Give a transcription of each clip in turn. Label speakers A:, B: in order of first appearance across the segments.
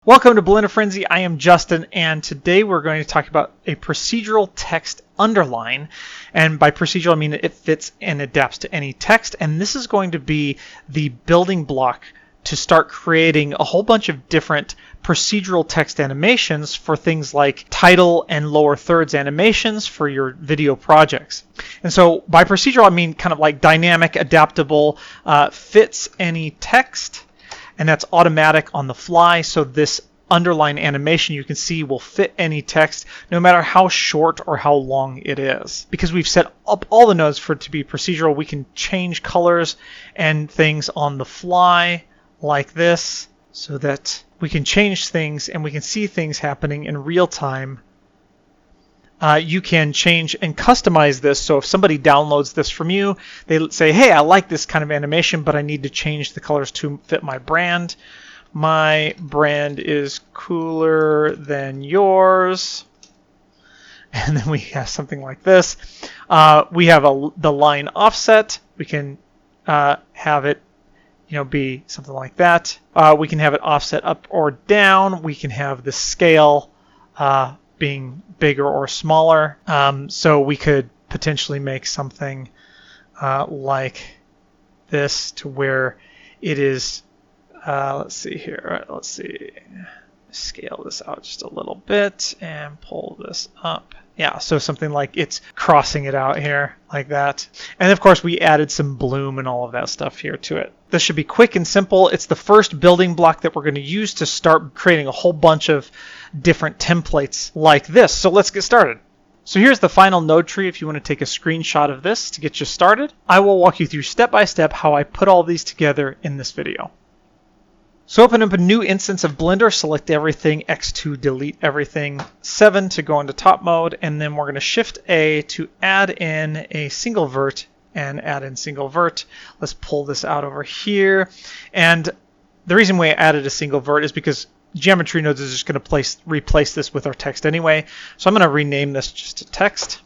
A: Welcome to Blender Frenzy. I am Justin, and today we're going to talk about a procedural text underline. And by procedural, I mean it fits and adapts to any text. And this is going to be the building block to start creating a whole bunch of different procedural text animations for things like title and lower thirds animations for your video projects. And so by procedural, I mean kind of like dynamic, adaptable, fits any text. And that's automatic on the fly, so this underline animation you can see will fit any text no matter how short or how long it is. Because we've set up all the nodes for it to be procedural, we can change colors and things on the fly like this so that we can change things and we can see things happening in real time. You can change and customize this, so if somebody downloads this from you, they say, hey, I like this kind of animation, but I need to change the colors to fit my brand. My brand is cooler than yours. And then we have something like this. We have the line offset. We can have it be something like that. We can have it offset up or down. We can have the scale being bigger or smaller. So we could potentially make something like this to where it is, let's see here, right, let's see, scale this out just a little bit and pull this up. Yeah, so something like it's crossing it out here like that. And of course we added some bloom and all of that stuff here to it. This should be quick and simple. It's the first building block that we're going to use to start creating a whole bunch of different templates like this. So let's get started. So here's the final node tree if you want to take a screenshot of this to get you started. I will walk you through step by step how I put all these together in this video. So open up a new instance of Blender, select everything, X to delete everything, 7 to go into top mode, and then we're going to Shift A to add in a single vert and add in single vert. Let's pull this out over here. And the reason we added a single vert is because geometry nodes is just going to replace this with our text anyway. So I'm going to rename this just to text.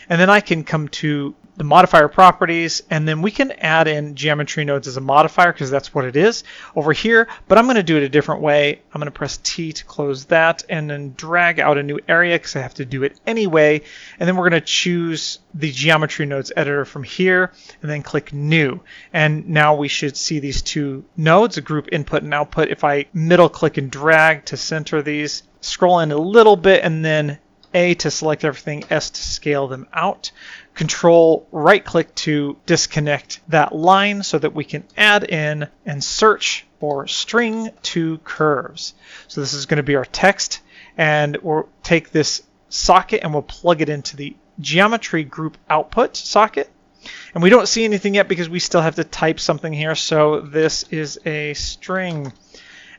A: And then I can come to the modifier properties, and then we can add in geometry nodes as a modifier because that's what it is over here. But I'm going to do it a different way. I'm going to press T to close that and then drag out a new area because I have to do it anyway. And then we're going to choose the geometry nodes editor from here and then click new. And now we should see these two nodes, a group input and output. If I middle click and drag to center these, scroll in a little bit, and then A to select everything, S to scale them out. Control right click to disconnect that line so that we can add in and search for string to curves. So this is going to be our text, and we'll take this socket and we'll plug it into the geometry group output socket. And we don't see anything yet because we still have to type something here. So this is a string.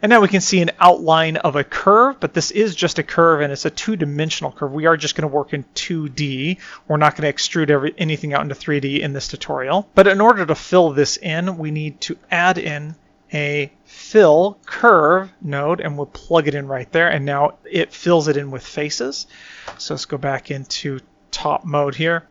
A: And now we can see an outline of a curve, but this is just a curve and it's a two-dimensional curve. We are just going to work in 2D. We're not going to extrude anything out into 3D in this tutorial. But in order to fill this in, we need to add in a fill curve node, and we'll plug it in right there. And now it fills it in with faces. So let's go back into top mode here.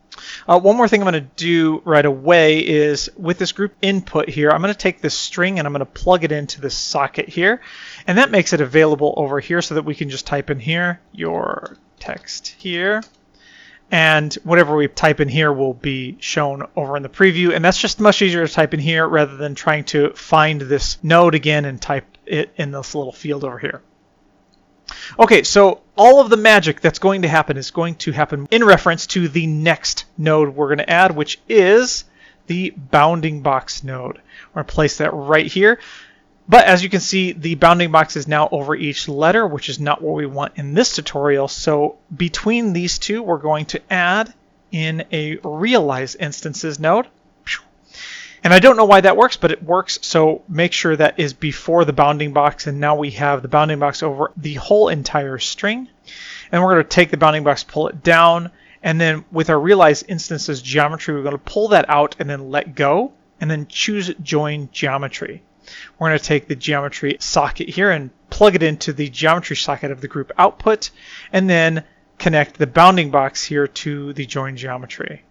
A: One more thing I'm going to do right away is with this group input here, I'm going to take this string and I'm going to plug it into this socket here. And that makes it available over here so that we can just type in here your text here. And whatever we type in here will be shown over in the preview. And that's just much easier to type in here rather than trying to find this node again and type it in this little field over here. Okay, so all of the magic that's going to happen is going to happen in reference to the next node we're going to add, which is the bounding box node. We're going to place that right here. But as you can see, the bounding box is now over each letter, which is not what we want in this tutorial. So between these two, we're going to add in a realize instances node. And I don't know why that works, but it works. So make sure that is before the bounding box. And now we have the bounding box over the whole entire string. And we're going to take the bounding box, pull it down. And then with our realize instances geometry, we're going to pull that out and then let go. And then choose join geometry. We're going to take the geometry socket here and plug it into the geometry socket of the group output. And then connect the bounding box here to the join geometry.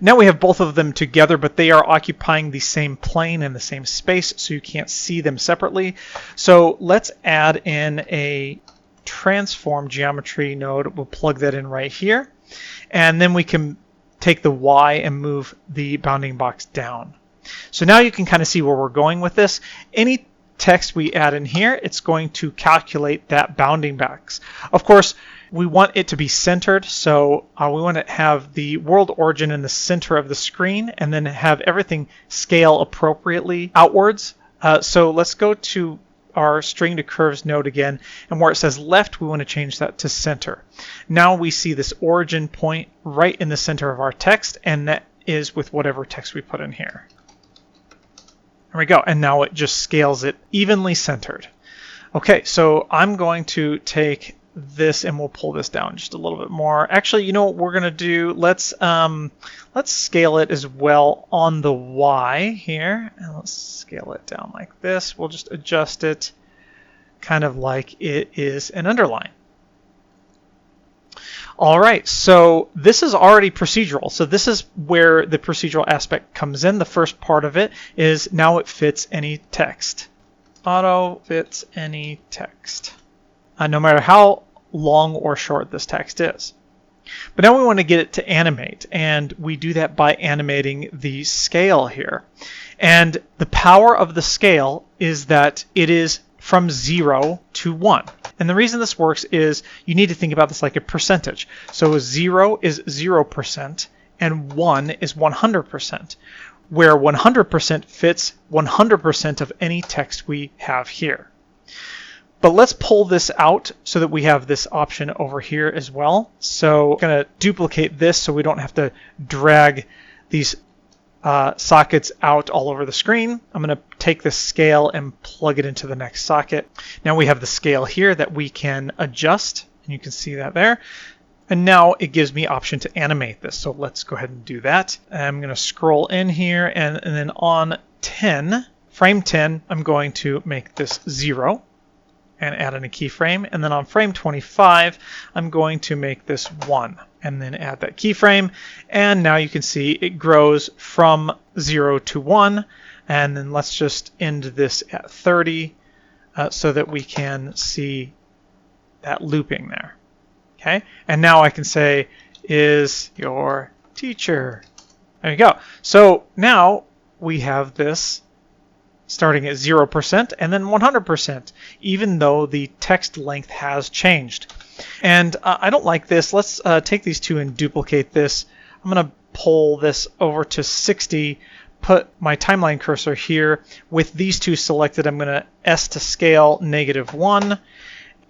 A: Now we have both of them together, but they are occupying the same plane and the same space, so you can't see them separately. So let's add in a transform geometry node. We'll plug that in right here. And then we can take the Y and move the bounding box down. So now you can kind of see where we're going with this. Any text we add in here, it's going to calculate that bounding box. Of course, we want it to be centered, so we want to have the world origin in the center of the screen and then have everything scale appropriately outwards. So let's go to our string to curves node again, and where it says left, we want to change that to center. Now we see this origin point right in the center of our text, and that is with whatever text we put in here. There we go, and now it just scales it evenly centered. Okay, so I'm going to take this and we'll pull this down just a little bit more. Actually, you know what we're gonna do? Let's scale it as well on the Y here, and let's scale it down like this. We'll just adjust it kind of like it is an underline. All right, so this is already procedural. So this is where the procedural aspect comes in. The first part of it is now it fits any text. Auto fits any text. No matter how long or short this text is. But now we want to get it to animate, and we do that by animating the scale here. And the power of the scale is that it is from 0 to 1. And the reason this works is you need to think about this like a percentage. So 0 is 0% and 1 is 100%, where 100% fits 100% of any text we have here. But let's pull this out so that we have this option over here as well. So I'm going to duplicate this so we don't have to drag these sockets out all over the screen. I'm going to take the scale and plug it into the next socket. Now we have the scale here that we can adjust, and you can see that there. And now it gives me option to animate this. So let's go ahead and do that. I'm going to scroll in here, and then on 10, frame 10, I'm going to make this 0. And add in a keyframe, and then on frame 25 I'm going to make this 1 and then add that keyframe, and now you can see it grows from 0 to 1, and then let's just end this at 30 so that we can see that looping there. Okay, and now I can say is your teacher. There you go. So now we have this starting at 0% and then 100%, even though the text length has changed. And I don't like this. Let's take these two and duplicate this. I'm going to pull this over to 60, put my timeline cursor here. With these two selected, I'm going to S to scale -1,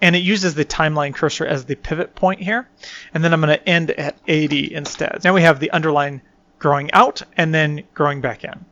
A: and it uses the timeline cursor as the pivot point here. And then I'm going to end at 80 instead. Now we have the underline growing out and then growing back in.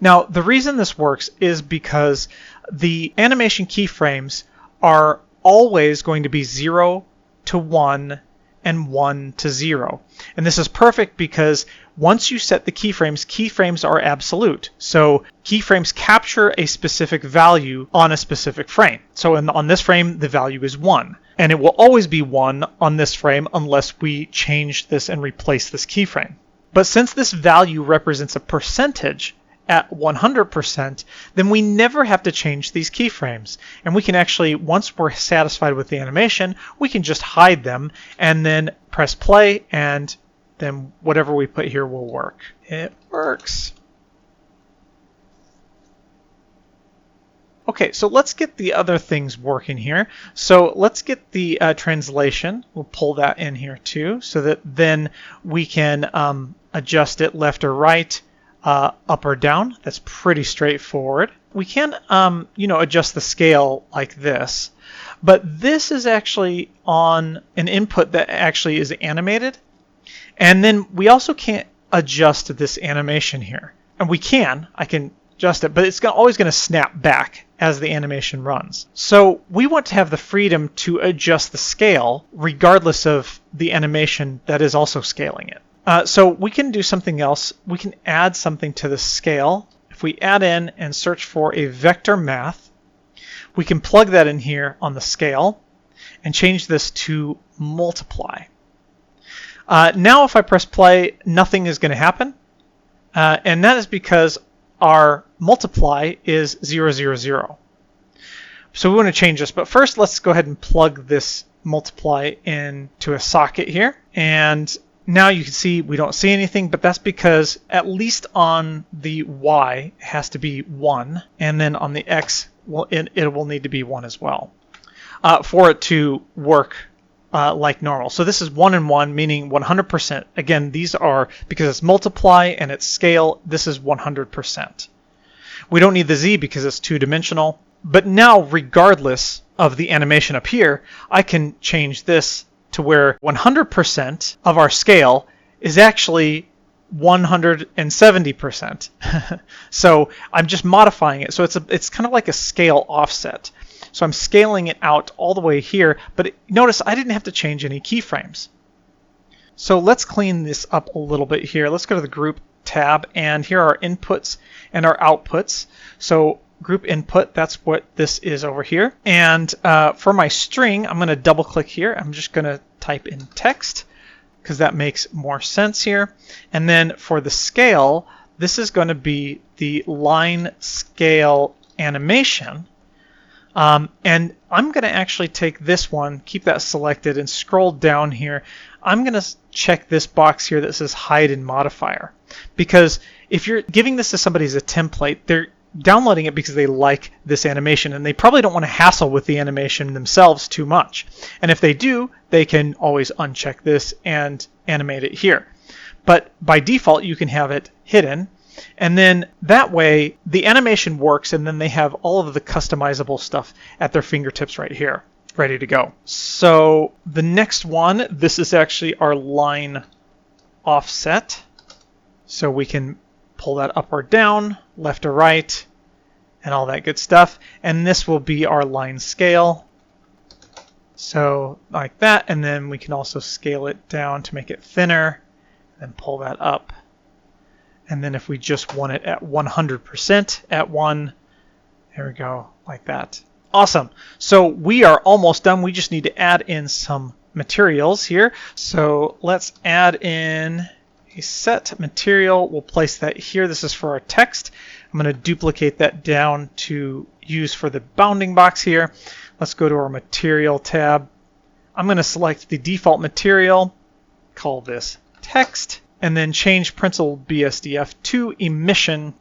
A: Now, the reason this works is because the animation keyframes are always going to be 0 to 1 and 1 to 0. And this is perfect because once you set the keyframes are absolute. So keyframes capture a specific value on a specific frame. So on this frame, the value is 1. And it will always be 1 on this frame unless we change this and replace this keyframe. But since this value represents a percentage, at 100%, then we never have to change these keyframes. And we can actually, once we're satisfied with the animation, we can just hide them and then press play, and then whatever we put here will work. It works. Okay, so let's get the other things working here. So let's get the translation. We'll pull that in here too, so that then we can adjust it left or right, up or down. That's pretty straightforward. We can, adjust the scale like this, but this is actually on an input that actually is animated. And then we also can't adjust this animation here. And I can adjust it, but it's always going to snap back as the animation runs. So we want to have the freedom to adjust the scale regardless of the animation that is also scaling it. So we can do something else. We can add something to the scale. If we add in and search for a vector math, we can plug that in here on the scale and change this to multiply. Now if I press play, nothing is going to happen. And that is because our multiply is 0, 0, 0. So we want to change this, but first let's go ahead and plug this multiply into a socket here. And now you can see we don't see anything, but that's because at least on the Y it has to be 1, and then on the X, well, it will need to be 1 as well for it to work like normal. So this is 1 and 1, meaning 100%. Again, these are, because it's multiply and it's scale, this is 100%. We don't need the Z because it's two-dimensional. But now, regardless of the animation up here, I can change this to where 100% of our scale is actually 170%. So I'm just modifying it. So it's kind of like a scale offset. So I'm scaling it out all the way here, but notice I didn't have to change any keyframes. So let's clean this up a little bit here. Let's go to the group tab, and here are our inputs and our outputs. So group input, that's what this is over here. And for my string, I'm going to double click here. I'm just going to type in text because that makes more sense here. And then for the scale, this is going to be the line scale animation. And I'm going to actually take this one, keep that selected, and scroll down here. I'm going to check this box here that says hide in modifier, because if you're giving this to somebody as a template, they're downloading it because they like this animation, and they probably don't want to hassle with the animation themselves too much. And if they do, they can always uncheck this and animate it here. But by default, you can have it hidden. And then that way, the animation works, and then they have all of the customizable stuff at their fingertips right here, ready to go. So the next one, this is actually our line offset. So we can pull that up or down, left or right, and all that good stuff. And this will be our line scale. So like that, and then we can also scale it down to make it thinner, and pull that up. And then if we just want it at 100% at 1, there we go, like that. Awesome. So we are almost done. We just need to add in some materials here. So let's add in a set material. We'll place that here. This is for our text. I'm going to duplicate that down to use for the bounding box here. Let's go to our material tab. I'm going to select the default material, call this text, and then change Principal BSDF to emission,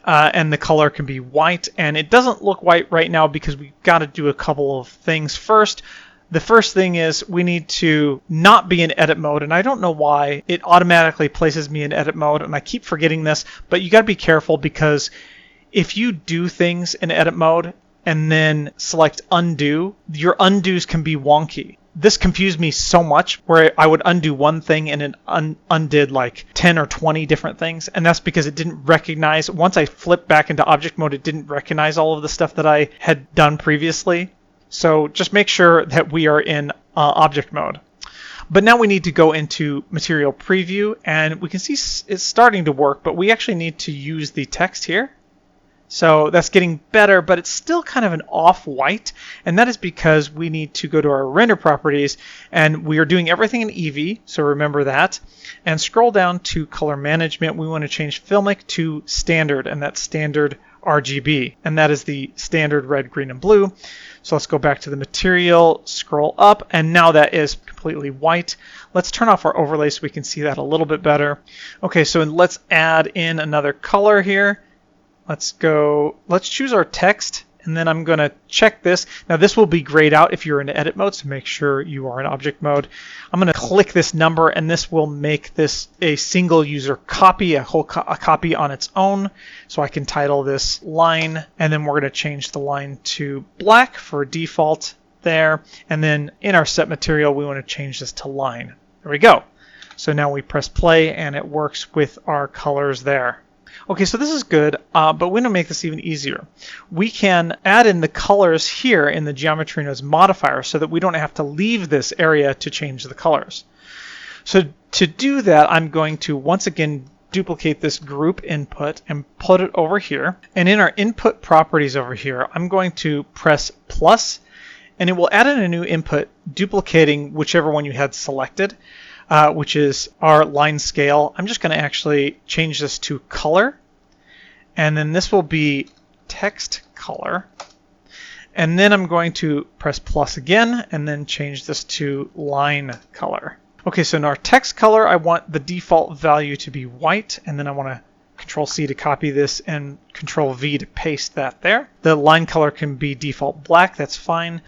A: and the color can be white. And it doesn't look white right now because we've got to do a couple of things first. The first thing is we need to not be in edit mode, and I don't know why it automatically places me in edit mode, and I keep forgetting this, but you got to be careful, because if you do things in edit mode and then select undo, your undos can be wonky. This confused me so much, where I would undo one thing and it undid like 10 or 20 different things. And that's because it didn't recognize, once I flipped back into object mode, it didn't recognize all of the stuff that I had done previously. So just make sure that we are in object mode. But now we need to go into material preview, and we can see it's starting to work, but we actually need to use the text here. So that's getting better, but it's still kind of an off-white, and that is because we need to go to our render properties, and we are doing everything in Eevee, so remember that. And scroll down to color management. We want to change Filmic to standard, and that's standard RGB, and that is the standard red, green, and blue. So let's go back to the material, scroll up, and now that is completely white. Let's turn off our overlay so we can see that a little bit better. Okay, so let's add in another color here. Let's choose our text, and then I'm going to check this. Now this will be grayed out if you're in edit mode, so make sure you are in object mode. I'm going to click this number, and this will make this a single user copy, a copy on its own. So I can title this line, and then we're going to change the line to black for default there. And then in our set material, we want to change this to line. There we go. So now we press play, and it works with our colors there. Okay, so this is good, but we're going to make this even easier. We can add in the colors here in the Geometry Nodes modifier so that we don't have to leave this area to change the colors. So to do that, I'm going to once again duplicate this group input and put it over here. And in our input properties over here, I'm going to press plus, and it will add in a new input duplicating whichever one you had selected. which is our line scale. I'm just going to actually change this to color, and then this will be text color. And then I'm going to press plus again and then change this to line color. Okay, so in our text color, I want the default value to be white, and then I want to Control C to copy this and Control V to paste that there. The line color can be default black, that's fine.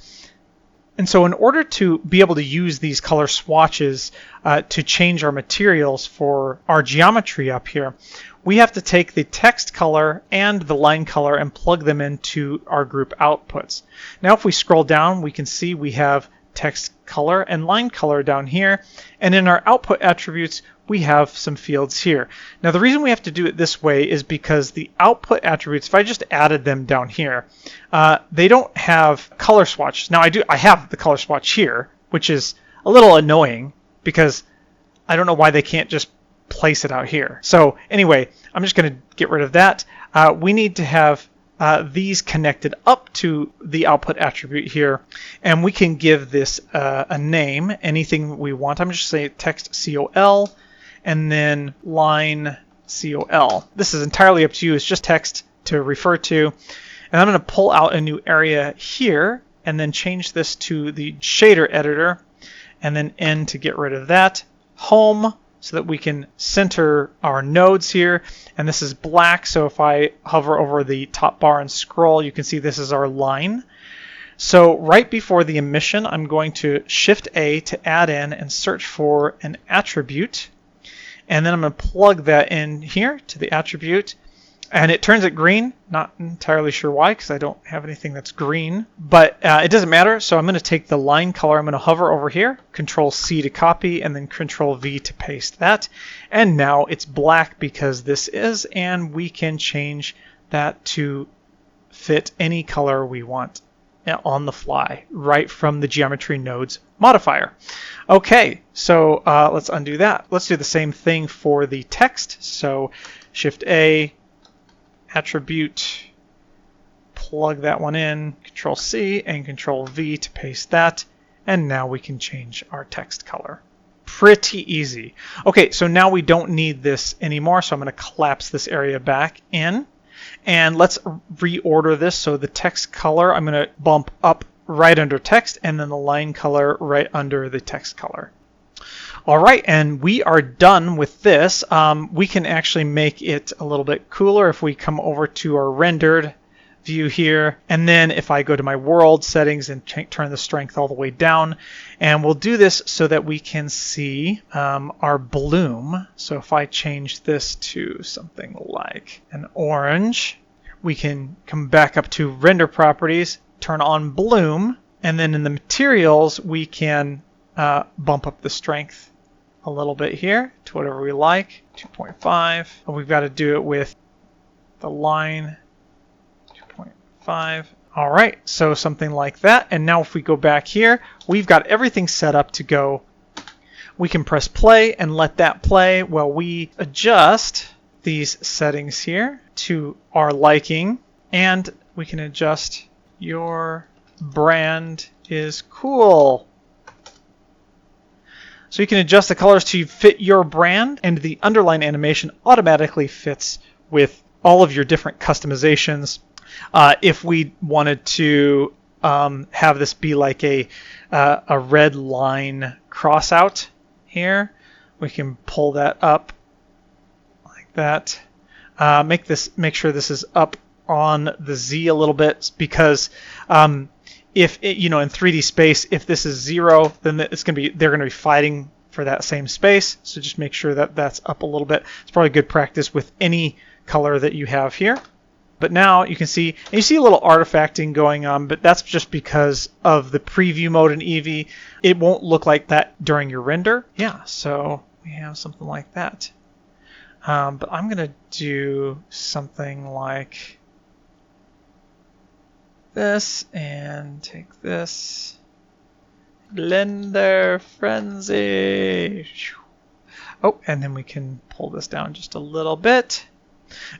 A: And so in order to be able to use these color swatches to change our materials for our geometry up here, we have to take the text color and the line color and plug them into our group outputs. Now if we scroll down, we can see we have text color and line color down here, and in our output attributes we have some fields here. Now the reason we have to do it this way is because the output attributes, if I just added them down here, they don't have color swatches. Now I have the color swatch here, which is a little annoying because I don't know why they can't just place it out here. So anyway, I'm just going to get rid of that. We need to have these connected up to the output attribute here, and we can give this a name, anything we want. I'm just saying text COL and then line COL. This is entirely up to you. It's just text to refer to. And I'm going to pull out a new area here and then change this to the shader editor, and then N to get rid of that. Home, so that we can center our nodes here. And this is black, so if I hover over the top bar and scroll, you can see this is our line. So right before the emission, I'm going to Shift A to add in and search for an attribute. And then I'm going to plug that in here to the attribute. And it turns it green. Not entirely sure why, because I don't have anything that's green. But it doesn't matter. So I'm going to take the line color. I'm going to hover over here, Control C to copy, and then Control V to paste that. And now it's black because this is, and we can change that to fit any color we want on the fly, right from the geometry nodes modifier. Okay, so let's undo that. Let's do the same thing for the text. So Shift A, attribute, plug that one in, Control C and Control V to paste that, and now we can change our text color. Pretty easy. Okay, so now we don't need this anymore, so I'm going to collapse this area back in, and let's reorder this. So the text color I'm going to bump up right under text, and then the line color right under the text color. All right, and we are done with this. We can actually make it a little bit cooler if we come over to our rendered view here. And then if I go to my world settings and turn the strength all the way down, and we'll do this so that we can see our bloom. So if I change this to something like an orange, we can come back up to render properties, turn on bloom, and then in the materials, we can bump up the strength a little bit here to whatever we like, 2.5. And we've got to do it with the line 2.5. All right, so something like that. And now if we go back here, we've got everything set up to go. We can press play and let that play while we adjust these settings here to our liking. And we can adjust your brand is cool. So you can adjust the colors to fit your brand, and the underline animation automatically fits with all of your different customizations. If we wanted to have this be like a red line cross out here, we can pull that up like that. Make sure this is up on the Z a little bit, because if it, in 3D space, if this is 0, then they're going to be fighting for that same space. So just make sure that that's up a little bit. It's probably good practice with any color that you have here. But now you can see, and you see a little artifacting going on, but that's just because of the preview mode in Eevee. It won't look like that during your render. Yeah, so we have something like that. But I'm going to do something like this and take this. Blender Frenzy. Oh, and then we can pull this down just a little bit.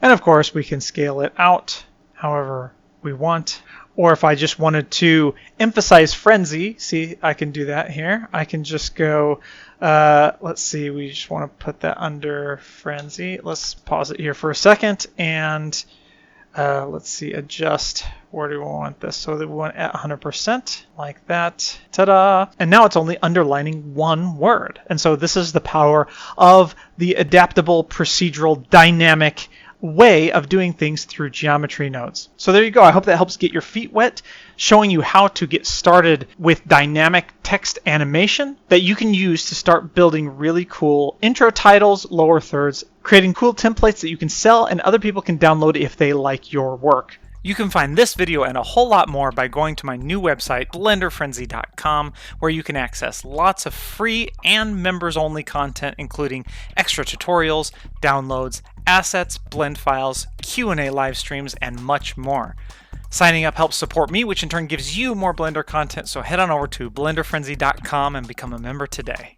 A: And of course we can scale it out however we want. Or if I just wanted to emphasize frenzy, see, I can do that here. I can just go, let's see, we just want to put that under frenzy. Let's pause it here for a second and let's see, adjust. Where do we want this? So that we want at 100%, like that. Ta-da! And now it's only underlining one word. And so this is the power of the adaptable, procedural, dynamic way of doing things through geometry nodes. So there you go. I hope that helps get your feet wet, showing you how to get started with dynamic text animation that you can use to start building really cool intro titles, lower thirds, creating cool templates that you can sell and other people can download if they like your work. You can find this video and a whole lot more by going to my new website, blenderfrenzy.com, where you can access lots of free and members-only content, including extra tutorials, downloads, assets, blend files, Q&A live streams, and much more. Signing up helps support me, which in turn gives you more Blender content, so head on over to blenderfrenzy.com and become a member today.